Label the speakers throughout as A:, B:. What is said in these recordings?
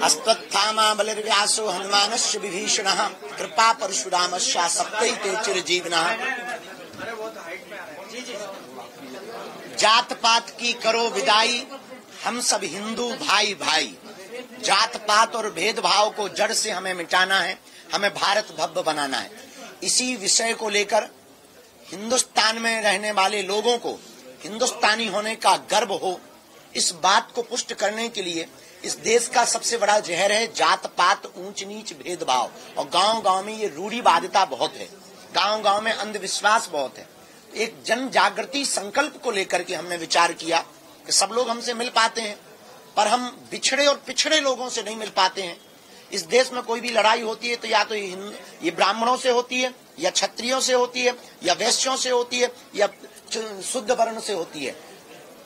A: अस्तत्थामा बलिर्व्यासो हनुमानस्य विभीषणः कृपा परशुरामस्य सप्तैते चिरजीविनः। जात पात की करो विदाई, हम सब हिंदू भाई भाई। जात पात और भेदभाव को जड़ से हमें मिटाना है, हमें भारत भव्य बनाना है। इसी विषय को लेकर हिंदुस्तान में रहने वाले लोगों को हिंदुस्तानी होने का गर्व हो, इस बात को पुष्ट करने के लिए इस देश का सबसे बड़ा जहर है जात पात, ऊंच नीच, भेदभाव। और गांव गांव में ये रूढ़िवादिता बहुत है, गांव गांव में अंधविश्वास बहुत है। एक जन जागृति संकल्प को लेकर के हमने विचार किया कि सब लोग हमसे मिल पाते हैं, पर हम बिछड़े और पिछड़े लोगों से नहीं मिल पाते हैं। इस देश में कोई भी लड़ाई होती है तो या तो ये ब्राह्मणों से होती है, या क्षत्रियों से होती है, या वैश्यों से होती है, या शुद्ध वर्ण से होती है।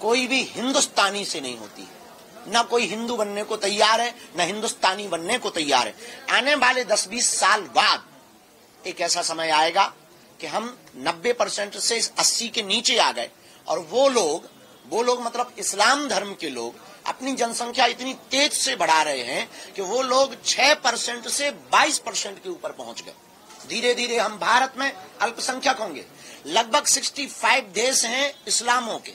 A: कोई भी हिंदुस्तानी से नहीं होती है। न कोई हिंदू बनने को तैयार है, न हिंदुस्तानी बनने को तैयार है। आने वाले 10-20 साल बाद एक ऐसा समय आएगा कि हम 90% से 80 के नीचे आ गए, और वो लोग मतलब इस्लाम धर्म के लोग अपनी जनसंख्या इतनी तेज से बढ़ा रहे हैं कि वो लोग 6% से 22% के ऊपर पहुंच गए। धीरे धीरे हम भारत में अल्पसंख्यक होंगे। लगभग 65 देश हैं इस्लामों के,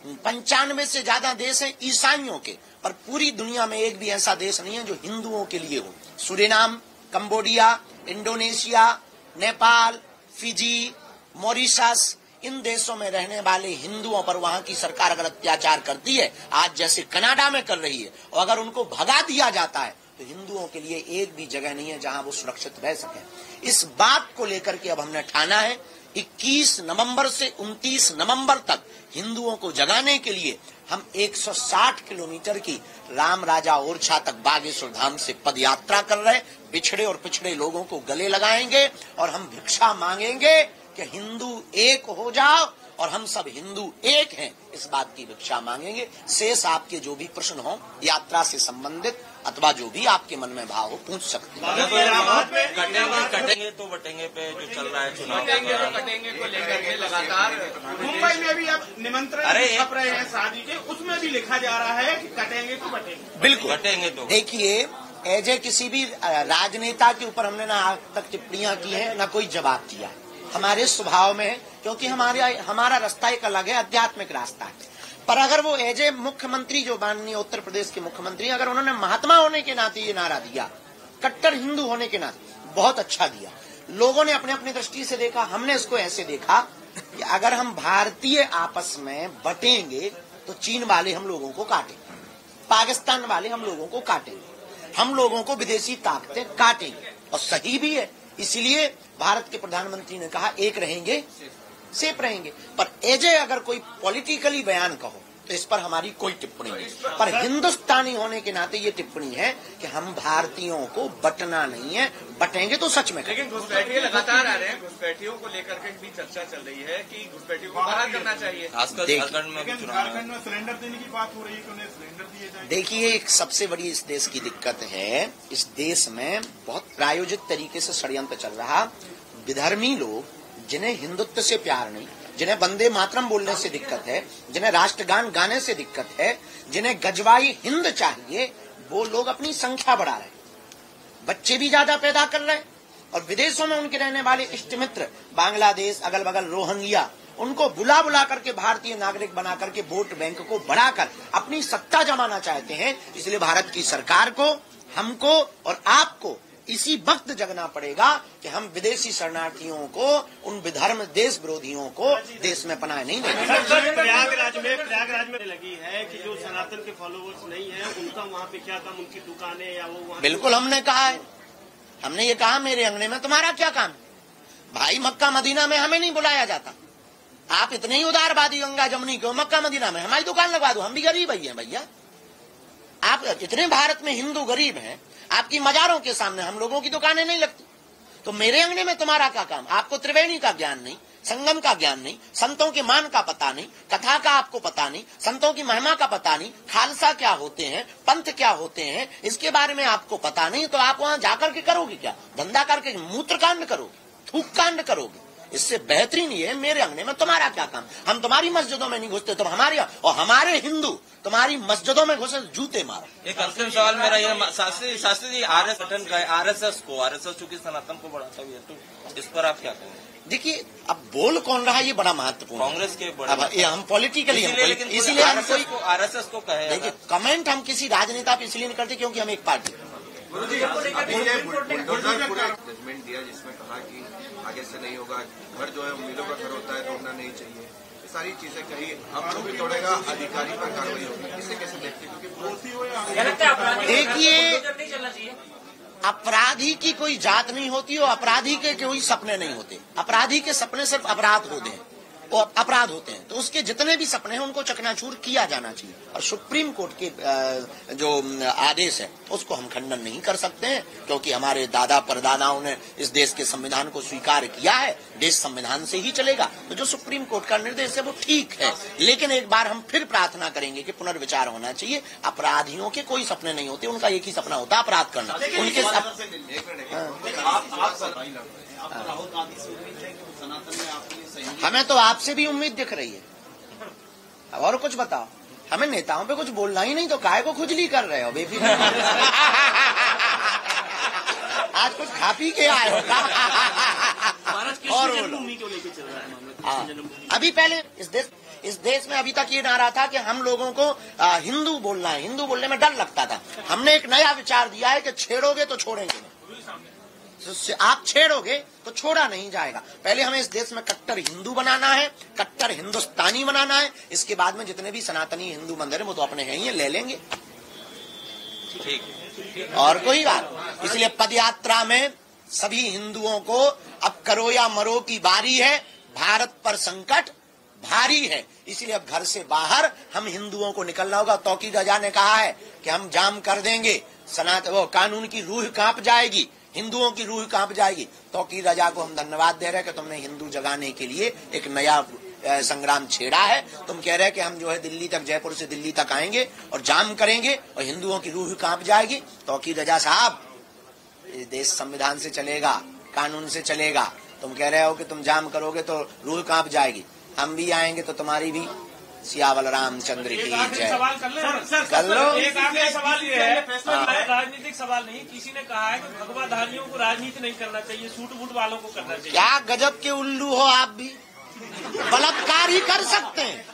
A: 95 से ज्यादा देश हैं ईसाइयों के, पर पूरी दुनिया में एक भी ऐसा देश नहीं है जो हिंदुओं के लिए हो। Suriname, Cambodia, Indonesia, Nepal, Fiji, Mauritius, इन देशों में रहने वाले हिंदुओं पर वहां की सरकार अगर अत्याचार करती है, आज जैसे कनाडा में कर रही है, और अगर उनको भगा दिया जाता है, तो हिंदुओं के लिए एक भी जगह नहीं है जहां वो सुरक्षित रह सके। इस बात को लेकर के अब हमने ठाना है 21 नवंबर से 29 नवंबर तक हिंदुओं को जगाने के लिए हम 160 किलोमीटर की राम राजा ओरछा तक बागेश्वर धाम से पदयात्रा कर रहे हैं। बिछड़े और पिछड़े लोगों को गले लगाएंगे और हम भिक्षा मांगेंगे कि हिंदू एक हो जाओ और हम सब हिंदू एक हैं, इस बात की भिक्षा मांगेंगे। शेष आपके जो भी प्रश्न हो यात्रा से संबंधित अथवा जो भी आपके मन में भाव हो पूछ सकते हैं।
B: कटेंगे तो बटेंगे पे जो चल रहा है चुनाव,
C: कटेंगे को लेकर के लगातार मुंबई में भी अब निमंत्रण छप रहे हैं शादी के, उसमें भी लिखा जा रहा है कि कटेंगे तो बटेंगे।
A: बिल्कुल
B: कटेंगे तो
A: देखिए, एज ए किसी भी राजनेता के ऊपर हमने ना आज तक टिप्पणियां की है, ना कोई जवाब किया है। हमारे स्वभाव में है, क्योंकि हमारा रास्ता एक अलग है, आध्यात्मिक रास्ता है। पर अगर वो एज ए मुख्यमंत्री, जो माननीय उत्तर प्रदेश के मुख्यमंत्री, अगर उन्होंने महात्मा होने के नाते ये नारा दिया, कट्टर हिंदू होने के नाते, बहुत अच्छा दिया। लोगों ने अपने अपनी दृष्टि से देखा, हमने इसको ऐसे देखा कि अगर हम भारतीय आपस में बटेंगे तो चीन वाले हम लोगों को काटेंगे, पाकिस्तान वाले हम लोगों को काटेंगे, हम लोगों को विदेशी ताकतें काटेंगे। और सही भी है, इसलिए भारत के प्रधानमंत्री ने कहा एक रहेंगे सेफ रहेंगे। पर एजे अगर कोई पॉलिटिकली बयान कहो तो इस पर हमारी कोई टिप्पणी नहीं, पर हिंदुस्तानी होने के नाते ये टिप्पणी है कि हम भारतीयों को बटना नहीं है, बटेंगे तो सच में।
C: लेकिन घुसपैठिए लगातार आ रहे हैं, घुसपैठियों को लेकर के भी चर्चा चल रही है कि घुसपैठियों को बाहर करना चाहिए।
B: झारखंड
C: में सिलेंडर देने की बात हो रही है कि उन्हें सिलेंडर दिए जाए।
A: देखिए, एक सबसे बड़ी इस देश की दिक्कत है, इस देश में बहुत प्रायोजित तरीके से षड्यंत्र चल रहा। विधर्मी लोग जिन्हें हिंदुत्व से प्यार नहीं, जिन्हें वंदे मातरम बोलने से दिक्कत है, जिन्हें राष्ट्रगान गाने से दिक्कत है, जिन्हें गजवाई हिंद चाहिए, वो लोग अपनी संख्या बढ़ा रहे हैं, बच्चे भी ज्यादा पैदा कर रहे हैं। और विदेशों में उनके रहने वाले इष्ट मित्र, बांग्लादेश, अगल बगल रोहिंग्या, उनको बुला बुला करके भारतीय नागरिक बना करके वोट बैंक को बढ़ाकर अपनी सत्ता जमाना चाहते हैं। इसलिए भारत की सरकार को, हमको और आपको इसी वक्त जगना पड़ेगा कि हम विदेशी शरणार्थियों को, उन विधर्म देश विरोधियों को देश में पनाह नहीं देंगे।
C: प्रयागराज में लगी है कि जो सनातन के फॉलोवर्स नहीं है उनका वहाँ पे क्या काम, उनकी दुकानें या वो वहाँ।
A: बिल्कुल हमने कहा है, हमने ये कहा मेरे अंगने में तुम्हारा क्या काम भाई, मक्का मदीना में हमें नहीं बुलाया जाता। आप इतने ही उदारवादी गंगा जमुनी क्यों, मक्का मदीना में हमारी दुकान लगवा दो, हम भी गरीब ही हैं भैया। आप इतने भारत में हिंदू गरीब हैं, आपकी मजारों के सामने हम लोगों की दुकानें नहीं लगती, तो मेरे अंगने में तुम्हारा क्या काम। आपको त्रिवेणी का ज्ञान नहीं, संगम का ज्ञान नहीं, संतों के मान का पता नहीं, कथा का आपको पता नहीं, संतों की महिमा का पता नहीं, खालसा क्या होते हैं, पंथ क्या होते हैं, इसके बारे में आपको पता नहीं, तो आप वहां जाकर के करोगे क्या, धंधा करके मूत्र कांड करोगे, थूक कांड करोगे। इससे बेहतरीन ये है, मेरे अंगने में तुम्हारा क्या काम, हम तुम्हारी मस्जिदों में नहीं घुसते, तुम हमारे, और हमारे हिंदू तुम्हारी मस्जिदों में घुसे जूते मारो।
B: एक अंतिम सवाल मेरा ये, शास्त्री जी आरएसएस चूंकि सनातन को बढ़ाता भी है, तो इस पर आप क्या कहेंगे?
A: देखिए, अब बोल कौन रहा है ये बड़ा महत्वपूर्ण,
B: कांग्रेस के
A: अब ये हम पॉलिटिकली, इसीलिए हम कोई
B: आरएसएस को कहे।
A: देखिए, कमेंट हम किसी राजनेता पे इसलिए नहीं करते क्योंकि हम एक पार्टी।
D: जजमेंट दिया जिसमें कहा कि आगे से नहीं होगा, घर जो है उम्मीदों का घर होता है, तोड़ना नहीं चाहिए, ये सारी चीजें कही। अब जो भी तोड़ेगा अधिकारी पर कार्रवाई होगी, इसे कैसे देखते हैं? क्योंकि
A: देखिए, अपराधी की कोई जात नहीं होती और अपराधी के कोई सपने नहीं होते। अपराधी के सपने सिर्फ अपराध होते हैं, वो अपराध होते हैं, तो उसके जितने भी सपने हैं उनको चकनाचूर किया जाना चाहिए। और सुप्रीम कोर्ट के जो आदेश है उसको हम खंडन नहीं कर सकते हैं, क्योंकि हमारे दादा परदादाओं ने इस देश के संविधान को स्वीकार किया है, देश संविधान से ही चलेगा। तो जो सुप्रीम कोर्ट का निर्देश है वो ठीक है, लेकिन एक बार हम फिर प्रार्थना करेंगे कि पुनर्विचार होना चाहिए। अपराधियों के कोई सपने नहीं होते, उनका एक ही सपना होता है अपराध करना। उनके हमें तो आपसे भी उम्मीद दिख रही है। अब और कुछ बताओ, हमें नेताओं पे कुछ बोलना ही नहीं तो काहे को खुजली कर रहे हो बेफिक्र? आज कुछ खा पी के आए हो और अभी पहले इस देश में अभी तक ये नारा था कि हम लोगों को हिंदू बोलना है, हिंदू बोलने में डर लगता था। हमने एक नया विचार दिया है कि छेड़ोगे तो छोड़ेंगे नहीं, आप छेड़ोगे तो छोड़ा नहीं जाएगा। पहले हमें इस देश में कट्टर हिंदू बनाना है, कट्टर हिंदुस्तानी बनाना है, इसके बाद में जितने भी सनातनी हिंदू मंदिर है वो तो अपने हैं ही, ले लेंगे। ठीक, और कोई बात। इसलिए पदयात्रा में सभी हिंदुओं को अब करो या मरो की बारी है, भारत पर संकट भारी है, इसलिए अब घर से बाहर हम हिंदुओं को निकलना होगा। तौकीर रजा ने कहा है कि हम जाम कर देंगे, वो कानून की रूह कांप जाएगी, हिंदुओं की रूह कांप जाएगी। तौकीर रजा को हम धन्यवाद दे रहे हैं कि तुमने हिंदू जगाने के लिए एक नया संग्राम छेड़ा है। तुम कह रहे हैं कि हम जो है दिल्ली तक, जयपुर से दिल्ली तक आएंगे और जाम करेंगे और हिंदुओं की रूह कांप जाएगी। तौकीर रजा साहब, ये देश संविधान से चलेगा, कानून से चलेगा। तुम कह रहे हो कि तुम जाम करोगे तो रूह कांप जाएगी, हम भी आएंगे तो तुम्हारी भी। सियावल रामचंद्र की जय।
C: कर लो। एक आखिरी सवाल ये है, राजनीतिक सवाल नहीं, किसी ने कहा है कि भगवाधारियों को राजनीति नहीं करना चाहिए, सूट बूट वालों को करना चाहिए।
A: क्या गजब के उल्लू हो आप भी, बलात्कार ही कर सकते हैं,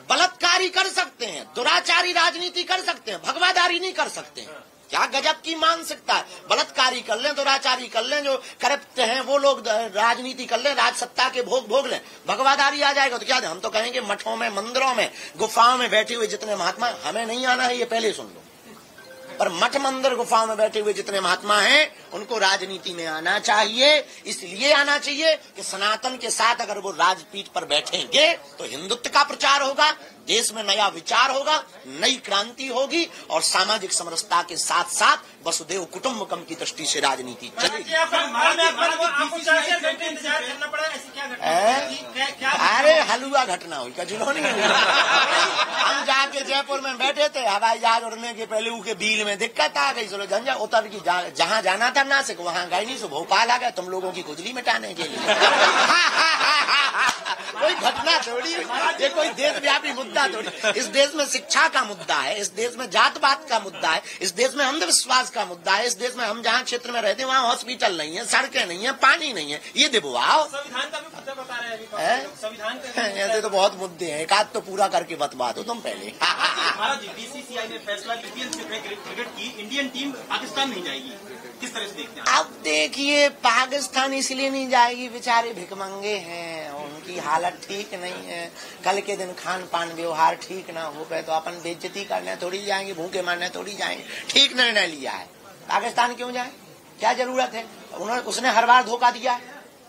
A: बलात्कार ही कर सकते हैं, दुराचारी राजनीति कर सकते हैं, भगवाधारी नहीं कर सकते हैं। क्या गजब की मानसिकता है। बलात्कारी कर लें, दुराचारी कर लें, जो करप्ट हैं वो लोग राजनीति कर लें, राज सत्ता के भोग लें, भगवाधारी आ जाएगा तो क्या हम तो कहेंगे मठों में, मंदिरों में, गुफाओं में बैठे हुए जितने महात्मा, हमें नहीं आना है ये पहले सुन लो, पर मठ मंदिर गुफाओं में बैठे हुए जितने महात्मा हैं उनको राजनीति में आना चाहिए। इसलिए आना चाहिए कि सनातन के साथ अगर वो राजपीठ पर बैठेंगे तो हिंदुत्व का प्रचार होगा, देश में नया विचार होगा, नई क्रांति होगी और सामाजिक समरसता के साथ साथ वसुदेव कुटुंबकम की दृष्टि से राजनीति चलेगी। अरे हलुआ घटना हुई, कजलोनी हुई। हम जाके जयपुर में बैठे थे, हवाई जहाज उड़ने के पहले के बिल में दिक्कत आ गई, चलो झंझा उतर की, जहाँ जाना था नासिक वहाँ गए नहीं, सो भोपाल आ गए तुम लोगों की खुजली मिटाने के लिए। कोई घटना थोड़ी, ये कोई देशव्यापी मुद्दा थोड़ी। इस देश में शिक्षा का मुद्दा है, इस देश में जात पात का मुद्दा है, इस देश में अंधविश्वास का मुद्दा है, इस देश में हम जहाँ क्षेत्र में रहते हैं वहाँ हॉस्पिटल नहीं है, सड़कें नहीं है, पानी नहीं है, ये देखो आओ।
C: संविधान का भी मुद्दा बता रहे हैं, संविधान
A: ऐसे तो बहुत मुद्दे हैं, एक आध तो पूरा करके बतवा दो तुम पहले।
C: बीसीसीआई ने फैसला क्रिकेट की इंडियन टीम पाकिस्तान नहीं जाएगी, किस तरह से देखते हैं?
A: अब देखिए, पाकिस्तान इसलिए नहीं जाएगी, बेचारे भिखमंगे हैं, उनकी हालत ठीक नहीं है, कल के दिन खान पान व्यवहार ठीक ना हो पाए तो अपन बेइज्जती करने थोड़ी जाएंगे, भूखे मारने थोड़ी जाएंगे। ठीक निर्णय लिया है, पाकिस्तान क्यों जाए, क्या जरूरत है? उसने हर बार धोखा दिया है,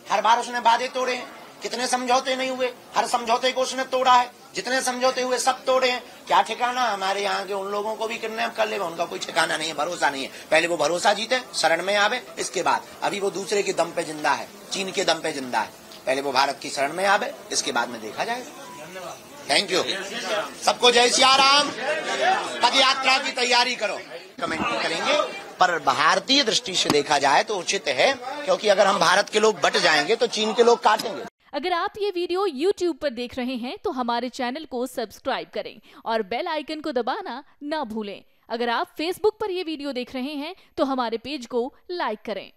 A: हर बार उसने वादे तोड़े हैं, कितने समझौते नहीं हुए, हर समझौते को उसने तोड़ा है, जितने समझौते हुए सब तोड़े हैं। क्या ठिकाना हमारे यहाँ के उन लोगों को भी किडनैप कर लेगा, उनका कोई ठिकाना नहीं है, भरोसा नहीं है। पहले वो भरोसा जीते, शरण में आवे, इसके बाद अभी वो दूसरे के दम पे जिंदा है, चीन के दम पे जिंदा है, पहले वो भारत की शरण में आवे, इसके बाद में देखा जाएगा। थैंक यू सबको, जय सिया राम। पद यात्रा की तैयारी करो, कमेंट करेंगे, पर भारतीय दृष्टि से देखा जाए तो उचित है, क्योंकि अगर हम भारत के लोग बट जाएंगे तो चीन के लोग काटेंगे।
E: अगर आप ये वीडियो YouTube पर देख रहे हैं तो हमारे चैनल को सब्सक्राइब करें और बेल आइकन को दबाना ना भूलें। अगर आप Facebook पर ये वीडियो देख रहे हैं तो हमारे पेज को लाइक करें।